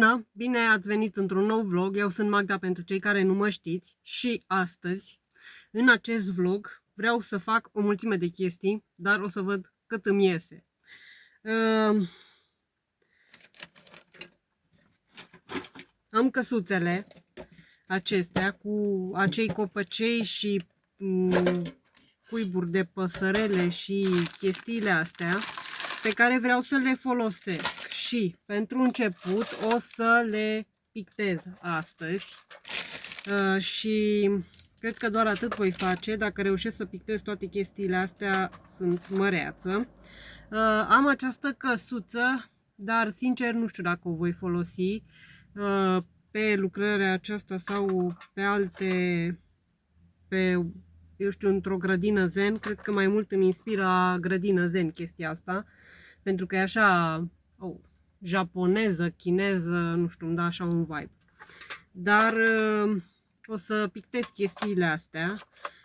Bună! Bine ați venit într-un nou vlog. Eu sunt Magda pentru cei care nu mă știți și astăzi, în acest vlog, vreau să fac o mulțime de chestii, dar o să văd cât îmi iese. Am căsuțele acestea cu acei copăcei și cuiburi de păsărele și chestiile astea pe care vreau să le folosesc. Și pentru început o să le pictez astăzi și cred că doar atât voi face. Dacă reușesc să pictez toate chestiile astea, sunt măreață. Am această căsuță, dar sincer nu știu dacă o voi folosi pe lucrarea aceasta sau pe alte, eu știu, într-o grădină zen. Cred că mai mult îmi inspiră a grădină zen chestia asta, pentru că e așa japoneză, chineză, nu știu, îmi dă așa un vibe. Dar o să pictez chestiile astea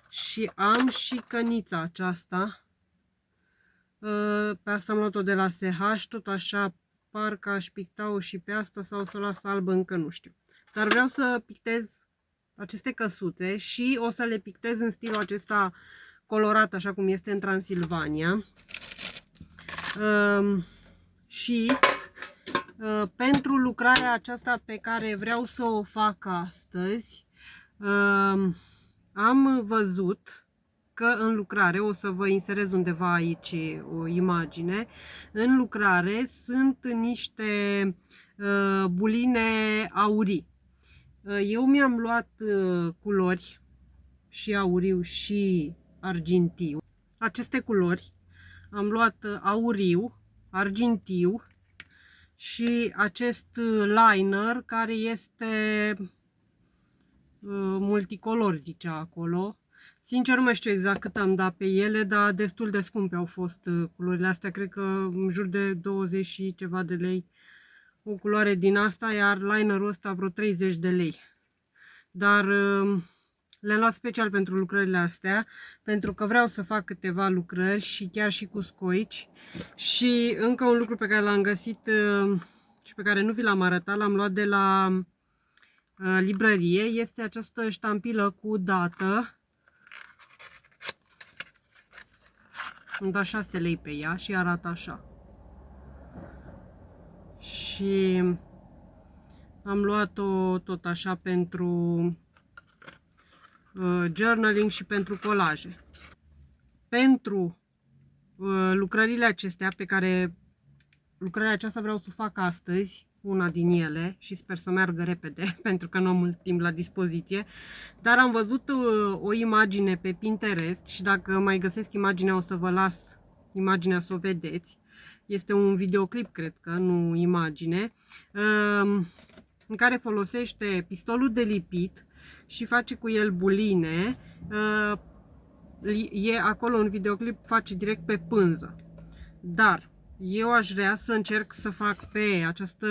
și am și cănița aceasta. Pe asta am luat-o de la SH, tot așa, parcă aș picta-o și pe asta sau să o las albă, încă nu știu. Dar vreau să pictez aceste căsuțe și o să le pictez în stilul acesta colorat, așa cum este în Transilvania. Și pentru lucrarea aceasta pe care vreau să o fac astăzi, am văzut că în lucrare, o să vă inserez undeva aici o imagine, în lucrare sunt niște buline aurii. Eu mi-am luat culori și auriu și argintiu. Aceste culori am luat auriu, argintiu și acest liner care este multicolor, zicea acolo. Sincer nu mai știu exact cât am dat pe ele, dar destul de scumpe au fost culorile astea, cred că în jur de 20 și ceva de lei o culoare din asta, iar linerul ăsta vreo 30 de lei. Dar le-am luat special pentru lucrările astea, pentru că vreau să fac câteva lucrări și chiar și cu scoici. Și încă un lucru pe care l-am găsit și pe care nu vi l-am arătat, l-am luat de la librărie, este această ștampilă cu dată. Îmi da 6 lei pe ea și arată așa. Și am luat-o tot așa pentru journaling și pentru colaje. Pentru lucrările acestea pe care lucrarea aceasta vreau să o fac astăzi, una din ele, și sper să meargă repede pentru că nu am mult timp la dispoziție, dar am văzut o imagine pe Pinterest și dacă mai găsesc imaginea o să vă las imaginea să o vedeți. Este un videoclip, cred că, nu imagine, în care folosește pistolul de lipit și face cu el buline. E acolo în videoclip, face direct pe pânză. Dar eu aș vrea să încerc să fac pe această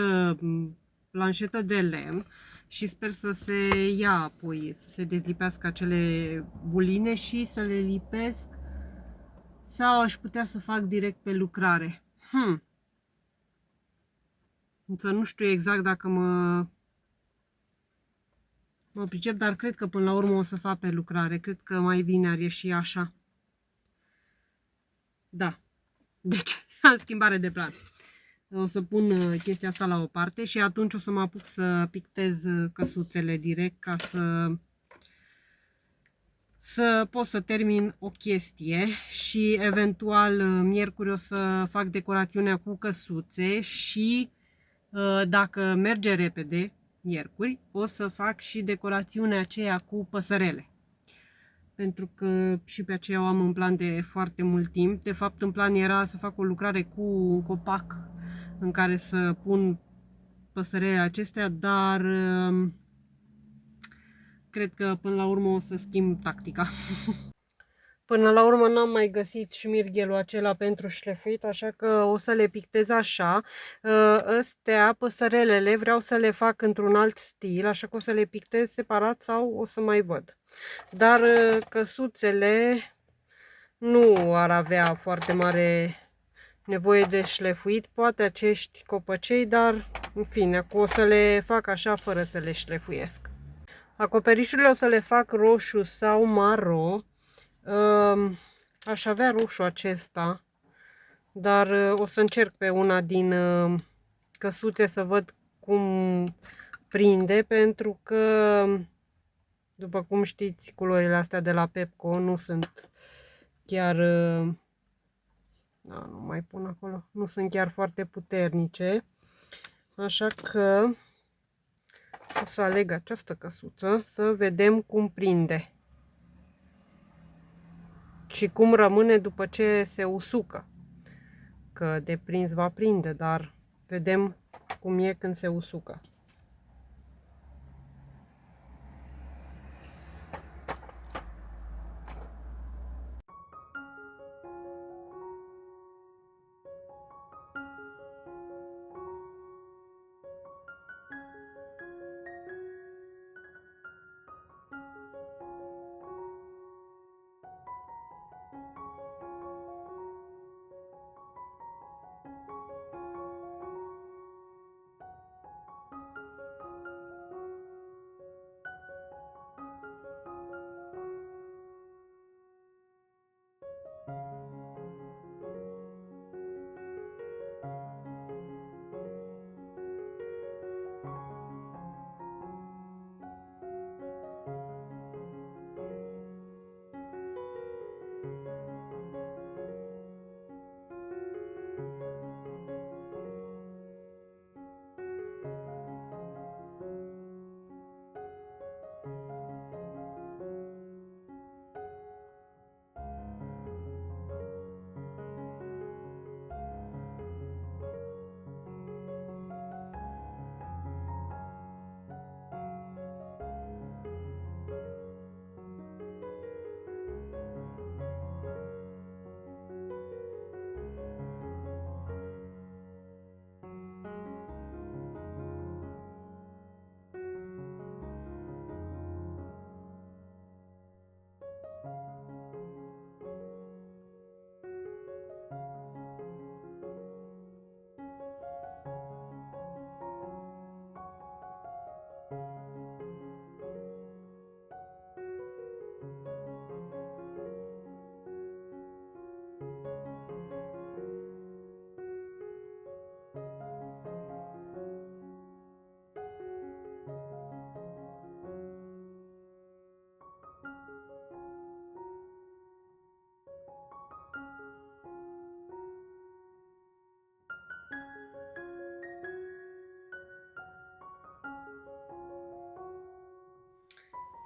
planșetă de lemn și sper să se ia apoi, să se dezlipească acele buline și să le lipesc, sau aș putea să fac direct pe lucrare. Însă nu știu exact dacă mă pricep, dar cred că până la urmă o să fac pe lucrare. Cred că mai bine ar ieși așa. Da. Deci, am schimbare de plan. O să pun chestia asta la o parte și atunci o să mă apuc să pictez căsuțele direct ca să pot să termin o chestie și eventual miercuri o să fac decorațiunea cu căsuțe și dacă merge repede, miercuri, o să fac și decorațiunea aceea cu păsărele. Pentru că și pe aceea o am în plan de foarte mult timp. De fapt, în plan era să fac o lucrare cu un copac în care să pun păsărele acestea, dar cred că până la urmă o să schimb tactica. Până la urmă n-am mai găsit șmirghelul acela pentru șlefuit, așa că o să le pictez așa. Astea, păsărelele, vreau să le fac într-un alt stil, așa că o să le pictez separat sau o să mai văd. Dar căsuțele nu ar avea foarte mare nevoie de șlefuit, poate acești copăcei, dar în fine, o să le fac așa fără să le șlefuiesc. Acoperișurile o să le fac roșu sau maro. Aș avea roșu acesta, dar o să încerc pe una din căsuțe să văd cum prinde, pentru că, după cum știți, culorile astea de la Pepco nu sunt chiar... Da, nu mai pun acolo. Nu sunt chiar foarte puternice. Așa că o să aleg această căsuță să vedem cum prinde. Și cum rămâne după ce se usucă. Că de prins va prinde, dar vedem cum e când se usucă.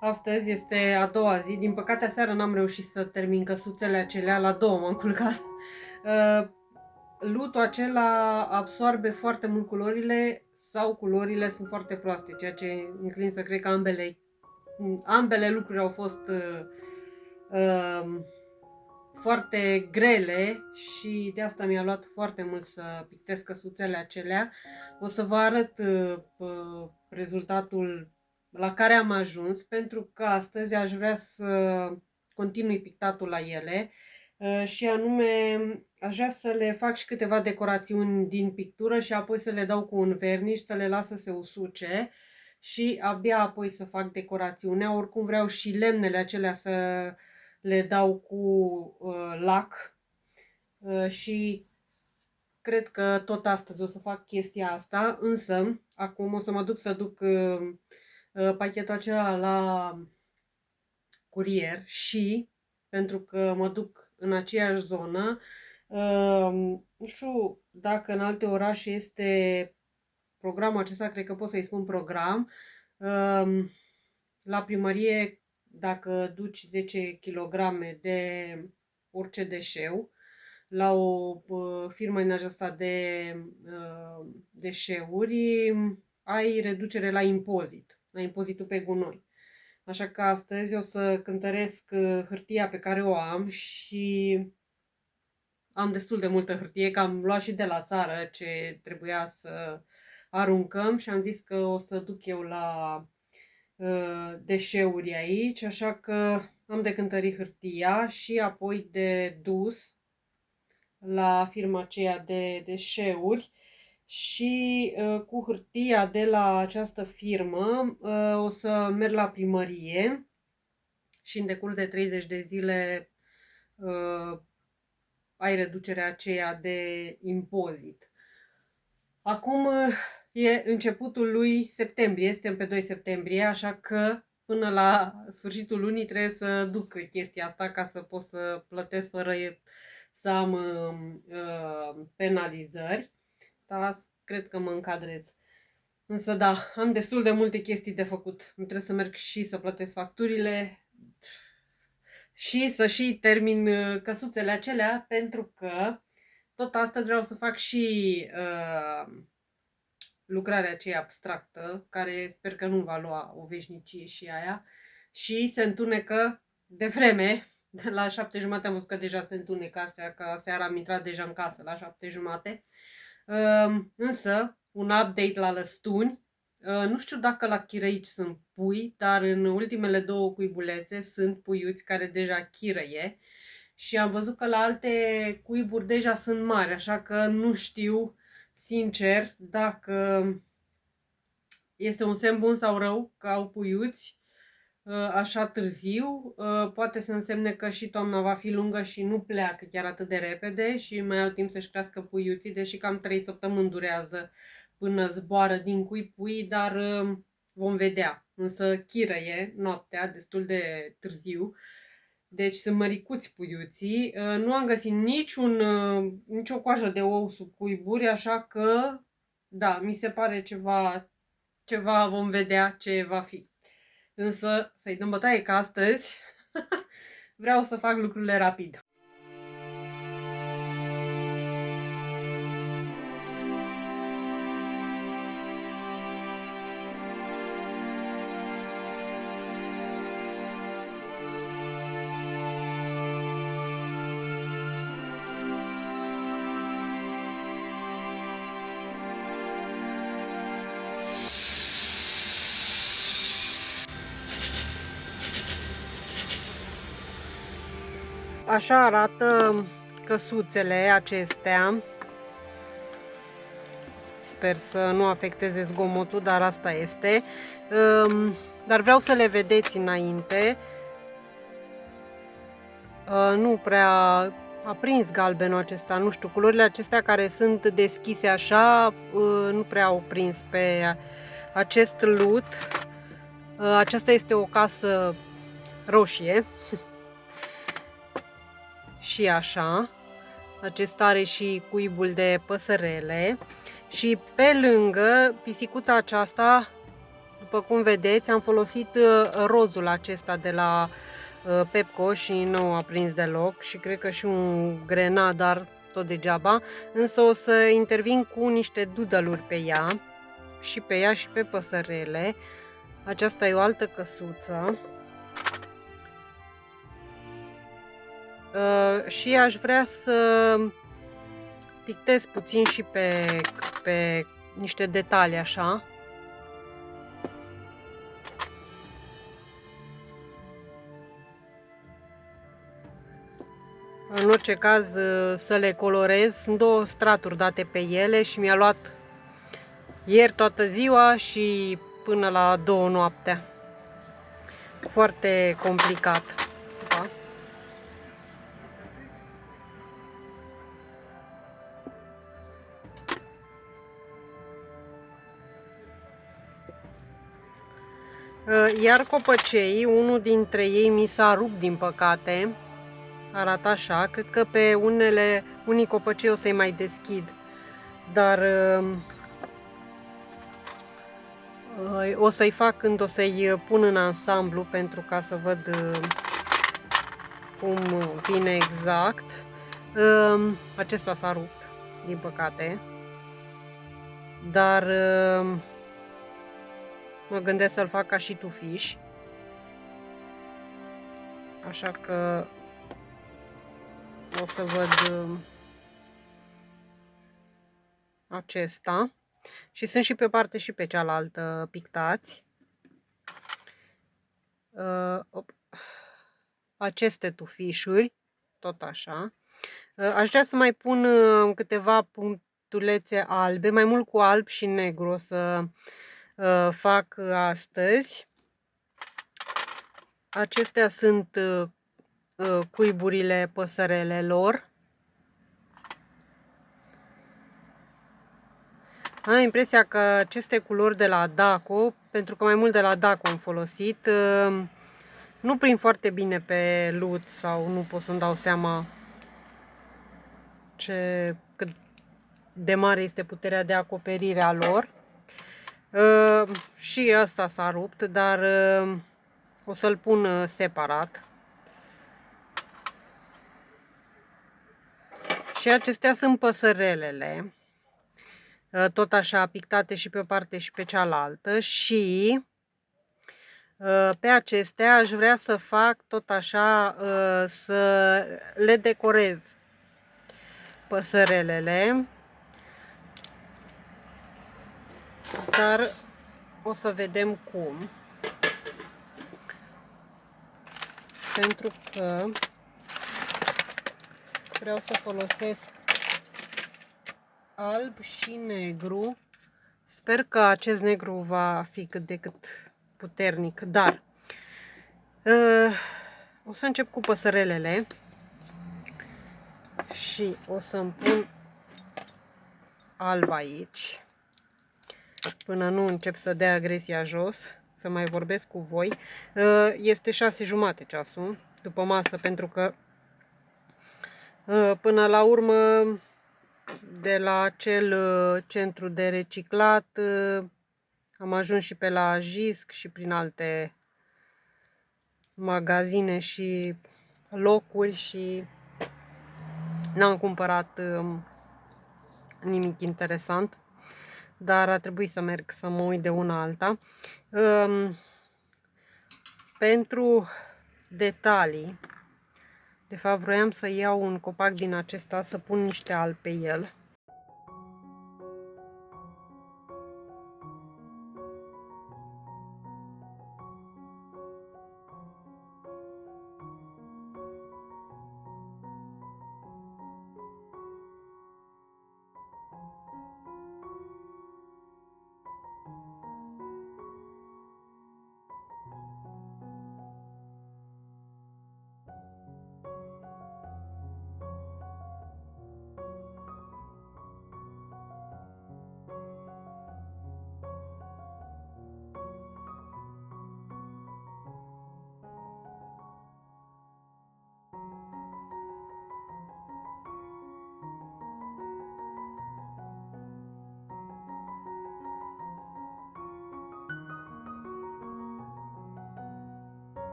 Astăzi este a doua zi. Din păcate, aseară n-am reușit să termin căsuțele acelea. La două m-am culcat. Lutul acela absorbe foarte mult culorile sau culorile sunt foarte proaste, ceea ce înclin să cred că ambele lucruri au fost foarte grele și de asta mi-a luat foarte mult să pictez căsuțele acelea. O să vă arăt rezultatul la care am ajuns, pentru că astăzi aș vrea să continui pictatul la ele și anume aș vrea să le fac și câteva decorațiuni din pictură și apoi să le dau cu un verniș, să le las să se usuce și abia apoi să fac decorațiunea. Oricum vreau și lemnele acelea să le dau cu lac și cred că tot astăzi o să fac chestia asta, însă acum o să mă duc să duc pachetul acela la curier și pentru că mă duc în aceeași zonă, nu știu dacă în alte orașe este programul acesta, cred că pot să-i spun program, la primărie dacă duci 10 kg de orice deșeu la o firmă din aceasta de deșeuri, ai reducere la impozit, la impozitul pe gunoi. Așa că astăzi o să cântăresc hârtia pe care o am și am destul de multă hârtie, că am luat și de la țară ce trebuia să aruncăm și am zis că o să duc eu la deșeuri aici, așa că am de cântărit hârtia și apoi de dus la firma aceea de deșeuri și cu hârtia de la această firmă o să merg la primărie și în decurs de 30 de zile ai reducerea aceea de impozit. Acum e începutul lui septembrie, suntem pe 2 septembrie, așa că până la sfârșitul lunii trebuie să duc chestia asta ca să pot să plătesc fără să am penalizări. Da, cred că mă încadrez. Însă da, am destul de multe chestii de făcut. Îmi trebuie să merg și să plătesc facturile și să și termin căsuțele acelea, pentru că tot astăzi vreau să fac și lucrarea aceea abstractă, care sper că nu va lua o veșnicie și aia, și se întunecă de vreme. De la 7:30 am văzut că deja se întunecă astea, că seara am intrat deja în casă la 7:30. Însă, un update la lăstuni. Nu știu dacă la chirăici sunt pui, dar în ultimele 2 cuibulețe sunt puiuți care deja chirăie și am văzut că la alte cuiburi deja sunt mari, așa că nu știu sincer dacă este un semn bun sau rău că au puiuți așa târziu. Poate să însemne că și toamna va fi lungă și nu pleacă chiar atât de repede și mai au timp să-și crească puiuții, deși cam 3 săptămâni durează până zboară din cui pui, dar vom vedea. Însă chirăie noaptea destul de târziu, deci sunt măricuți puiuții. Nu am găsit nicio coajă de ou sub cuiburi, așa că da, mi se pare ceva vom vedea ce va fi. Însă să-i dăm bătaie că astăzi vreau să fac lucrurile rapid. Așa arată căsuțele acestea. Sper să nu afecteze zgomotul, dar asta este. Dar vreau să le vedeți înainte. Nu prea a prins galbenul acesta, nu știu, culorile acestea care sunt deschise așa, nu prea au prins pe acest lut. Aceasta este o casă roșie. Și așa, acesta are și cuibul de păsărele și pe lângă pisicuța aceasta, după cum vedeți, am folosit rozul acesta de la Pepco și nu a prins deloc și cred că și un grenat, dar tot degeaba, însă o să intervin cu niște doodle-uri pe ea și pe păsărele. Aceasta e o altă căsuță. Și aș vrea să pictez puțin și pe niște detalii așa. În orice caz să le colorez. Sunt 2 straturi date pe ele și mi-a luat ieri toată ziua și până la 2 noaptea. Foarte complicat. Da? Iar copăcei, unul dintre ei mi s-a rupt din păcate. Arată așa, cred că pe unii copăcei o să-i mai deschid, dar o să-i fac când o să-i pun în ansamblu pentru ca să văd cum vine exact. Acesta s-a rupt, din păcate, dar mă gândesc să-l fac ca și tufiș, așa că o să văd acesta. Și sunt și pe parte și pe cealaltă pictați. Aceste tufișuri, tot așa. Aș vrea să mai pun câteva punctulețe albe, mai mult cu alb și negru o să fac astăzi. Acestea sunt cuiburile păsărelelor. Am impresia că aceste culori de la Daco, pentru că mai mult de la Daco am folosit, nu prind foarte bine pe lut sau nu pot să-mi dau seama cât de mare este puterea de acoperire a lor. Și ăsta s-a rupt, dar o să-l pun separat. Și acestea sunt păsărelele, tot așa pictate și pe o parte și pe cealaltă. Și pe acestea aș vrea să fac tot așa, să le decorez păsărelele, dar o să vedem cum. Pentru că vreau să folosesc alb și negru. Sper că acest negru va fi cât de cât puternic, dar o să încep cu păsărelele și o să-mi pun alb aici până nu încep să dea agresia jos, să mai vorbesc cu voi. Este 6:30 ceasul după masă, pentru că până la urmă de la acel centru de reciclat am ajuns și pe la JISC și prin alte magazine și locuri și n-am cumpărat nimic interesant, dar a trebuit să merg să mă uit de una alta. Pentru detalii, de fapt vroiam să iau un copac din acesta, să pun niște alb pe el.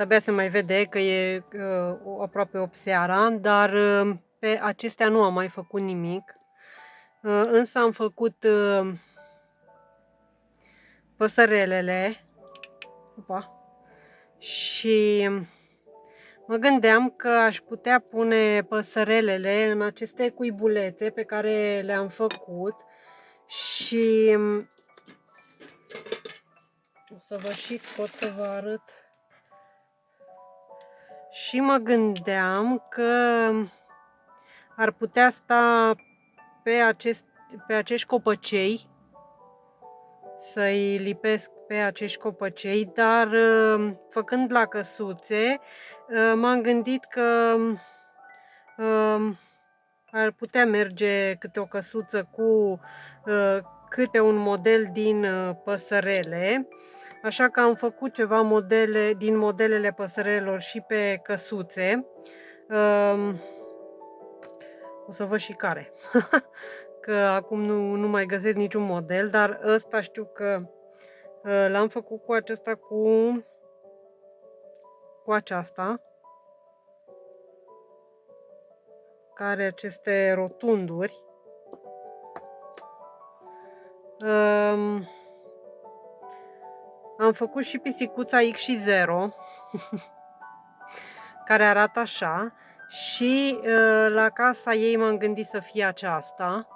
abia se mai vede că e aproape 8 seara, dar pe acestea nu am mai făcut nimic. Însă am făcut păsărelele. Opa. Și mă gândeam că aș putea pune păsărelele în aceste cuibulețe pe care le-am făcut și o să vă și scot să vă arăt. Și mă gândeam că ar putea sta pe acești copăcei, să-i lipesc pe acești copăcei, dar făcând la căsuțe, m-am gândit că ar putea merge câte o căsuță cu câte un model din păsărele, așa că am făcut ceva modele din modelele păsărelor și pe căsuțe. O să văd și care. Că acum nu mai găsesc niciun model, dar ăsta știu că l-am făcut cu acesta cu aceasta, care are aceste rotunduri. Am făcut și pisicuța X și 0 care arată așa și la casa ei m-am gândit să fie aceasta.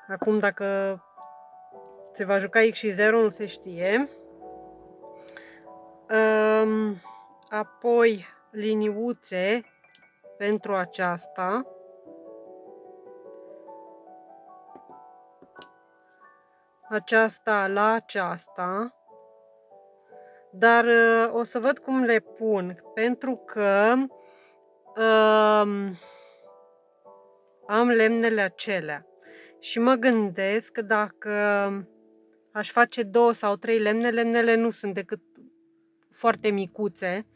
Acum dacă se va juca X și 0 nu se știe. Apoi liniuțe pentru aceasta. Aceasta la aceasta. Dar o să văd cum le pun, pentru că am lemnele acelea. Și mă gândesc că dacă aș face 2 sau 3 lemne, lemnele nu sunt decât foarte micuțe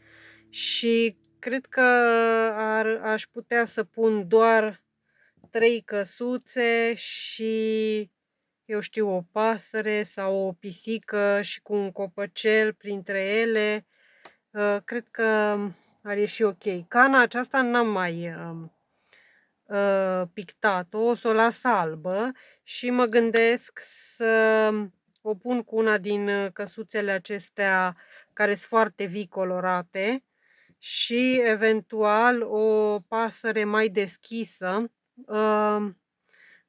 și cred că aș putea să pun doar 3 căsuțe și, eu știu, o pasăre sau o pisică și cu un copăcel printre ele. Cred că ar ieși ok. Cana aceasta n-am mai pictat-o, o să o las albă și mă gândesc să o pun cu una din căsuțele acestea care sunt foarte vii colorate și eventual o pasăre mai deschisă.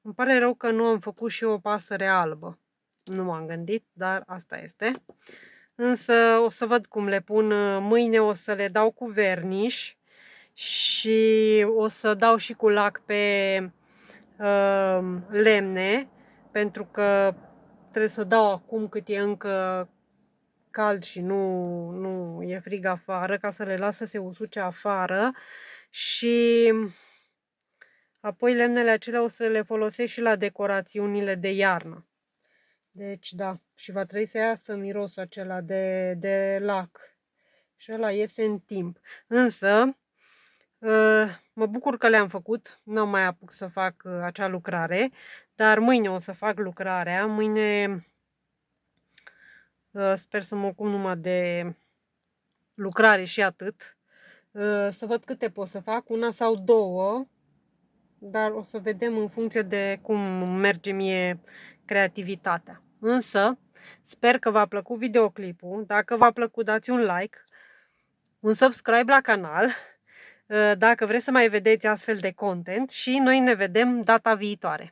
Îmi pare rău că nu am făcut și o pasăre albă. Nu m-am gândit, dar asta este. Însă o să văd cum le pun. Mâine o să le dau cu verniș și o să dau și cu lac pe lemne, pentru că trebuie să dau acum cât e încă cald și nu e frig afară, ca să le las să se usuce afară. Și apoi lemnele acelea o să le folosesc și la decorațiunile de iarnă. Deci da, și va trebui să iasă mirosul acela de lac. Și ăla iese în timp. Însă, mă bucur că le-am făcut. Nu mai apuc să fac acea lucrare. Dar mâine o să fac lucrarea. Mâine sper să mă ocup numai de lucrare și atât. Să văd câte pot să fac. 1 sau 2. Dar o să vedem în funcție de cum merge mie creativitatea. Însă, sper că v-a plăcut videoclipul. Dacă v-a plăcut, dați un like, un subscribe la canal, dacă vreți să mai vedeți astfel de content și noi ne vedem data viitoare.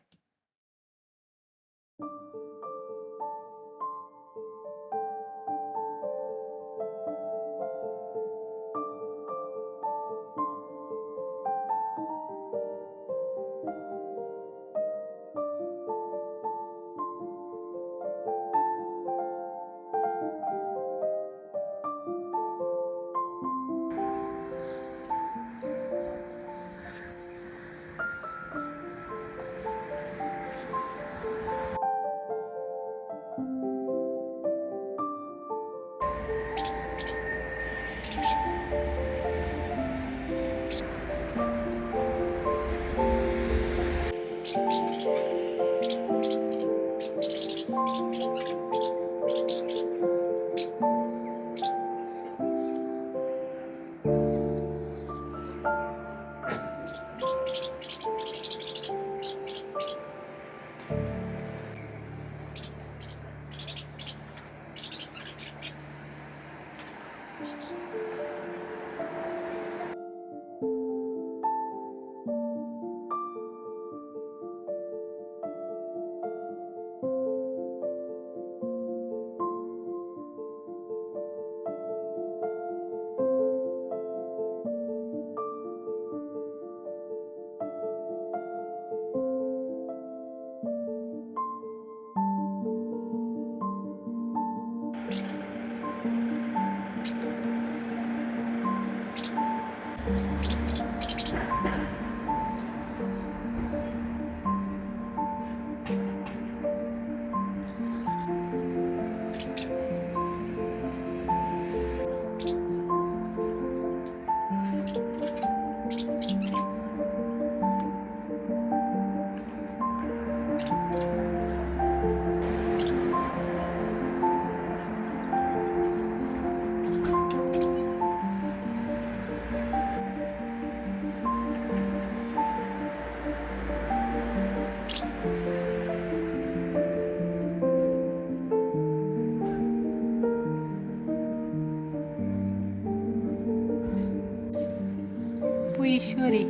Puișorii.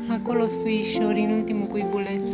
Acolo sunt puișorii, în ultimul cuibuleț.